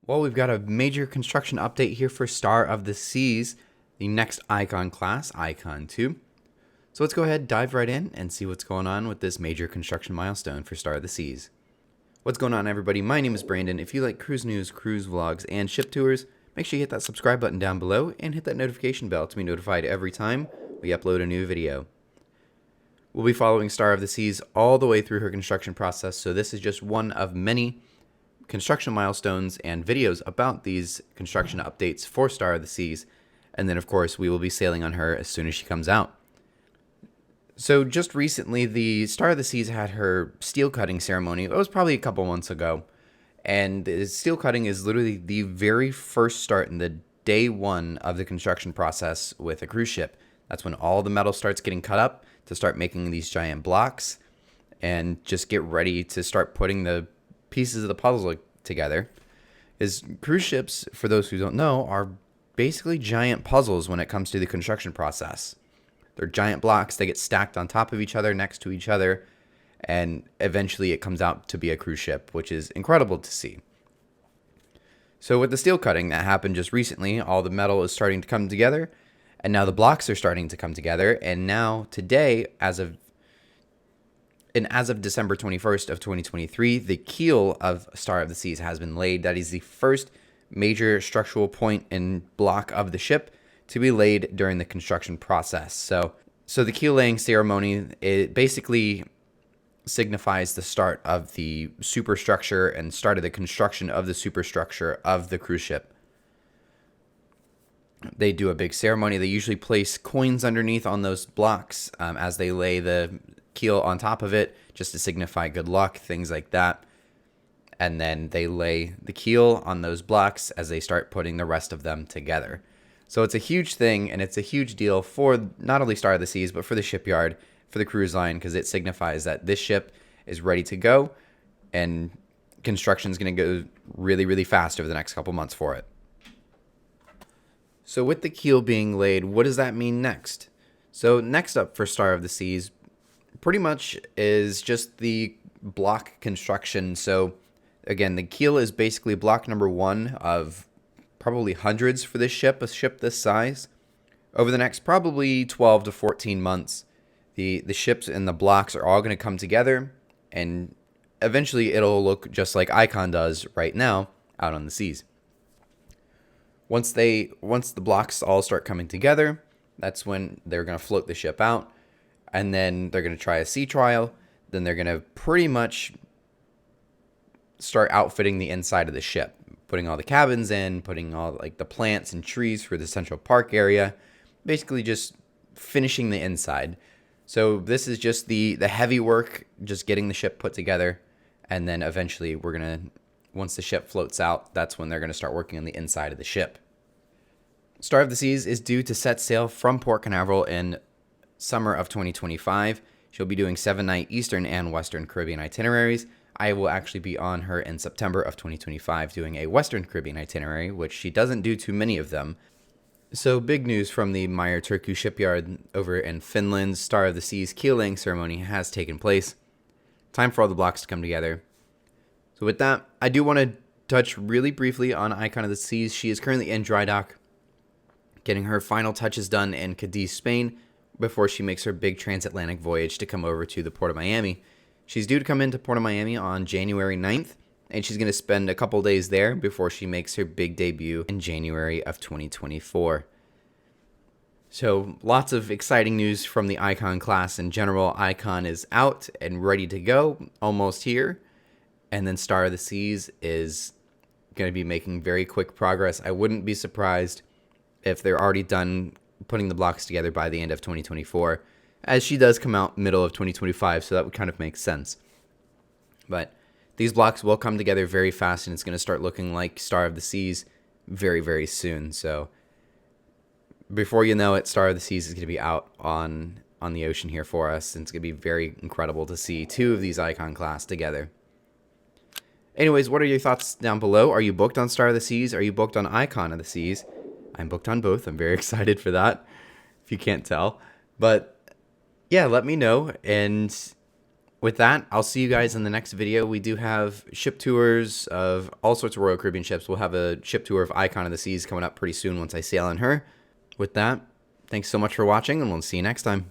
Well, we've got a major construction update here for Star of the Seas, the next Icon class, Icon 2. So let's go ahead, dive right in, and see what's going on with this major construction milestone for Star of the Seas. What's going on, everybody? My name is Brandon. If you like cruise news, cruise vlogs, and ship tours, make sure you hit that subscribe button down below and hit that notification bell to be notified every time we upload a new video. We'll be following Star of the Seas all the way through her construction process, so this is just one of many construction milestones and videos about these construction updates for Star of the Seas. And then, of course, we will be sailing on her as soon as she comes out. So just recently, the Star of the Seas had her steel cutting ceremony. It was probably a couple months ago. And the steel cutting is literally the very first start in the day one of the construction process with a cruise ship. That's when all the metal starts getting cut up to start making these giant blocks and just get ready to start putting the pieces of the puzzle together. Is cruise ships, for those who don't know, are basically giant puzzles when it comes to the construction process. They're giant blocks. They get stacked on top of each other, next to each other, and eventually it comes out to be a cruise ship, which is incredible to see. So with the steel cutting that happened just recently, all the metal is starting to come together, and now the blocks are starting to come together, and now today, as of December 21st of 2023, the keel of Star of the Seas has been laid. That is the first major structural point and block of the ship to be laid during the construction process. So the keel laying ceremony, it basically signifies the start of the superstructure and start of the construction of the superstructure of the cruise ship. They do a big ceremony. They usually place coins underneath on those blocks as they lay the keel on top of it, just to signify good luck, things like that. And then they lay the keel on those blocks as they start putting the rest of them together. So it's a huge thing, and it's a huge deal for not only Star of the Seas, but for the shipyard, for the cruise line, because it signifies that this ship is ready to go, and construction is going to go really, really fast over the next couple months for it. So with the keel being laid, what does that mean next? So next up for Star of the Seas pretty much is just the block construction. So again, the keel is basically block number one of probably hundreds for this ship, a ship this size. Over the next probably 12 to 14 months, the ships and the blocks are all going to come together, and eventually it'll look just like Icon does right now out on the seas. Once the blocks all start coming together, that's when they're going to float the ship out, and then they're going to try a sea trial. Then they're going to pretty much start outfitting the inside of the ship, putting all the cabins in, putting all like the plants and trees for the Central Park area, basically just finishing the inside. So this is just the heavy work, just getting the ship put together, and then eventually once the ship floats out, that's when they're going to start working on the inside of the ship. Star of the Seas is due to set sail from Port Canaveral in summer of 2025. She'll be doing 7-night Eastern and Western Caribbean itineraries. I will actually be on her in September of 2025 doing a Western Caribbean itinerary, which she doesn't do too many of them. So big news from the Meyer Turku shipyard over in Finland. Star of the Seas keel laying ceremony has taken place. Time for all the blocks to come together. So with that, I do want to touch really briefly on Icon of the Seas. She is currently in dry dock, getting her final touches done in Cadiz, Spain, before she makes her big transatlantic voyage to come over to the Port of Miami. She's due to come into Port of Miami on January 9th, and she's going to spend a couple days there before she makes her big debut in January of 2024. So lots of exciting news from the Icon class in general. Icon is out and ready to go, almost here. And then Star of the Seas is going to be making very quick progress. I wouldn't be surprised if they're already done putting the blocks together by the end of 2024, as she does come out middle of 2025, so that would kind of make sense. But these blocks will come together very fast, and it's going to start looking like Star of the Seas very, very soon. So before you know it, Star of the Seas is going to be out on the ocean here for us, and it's going to be very incredible to see two of these Icon class together. Anyways, what are your thoughts down below? Are you booked on Star of the Seas? Are you booked on Icon of the Seas? I'm booked on both. I'm very excited for that, if you can't tell. But yeah, let me know. And with that, I'll see you guys in the next video. We do have ship tours of all sorts of Royal Caribbean ships. We'll have a ship tour of Icon of the Seas coming up pretty soon once I sail on her. With that, thanks so much for watching, and we'll see you next time.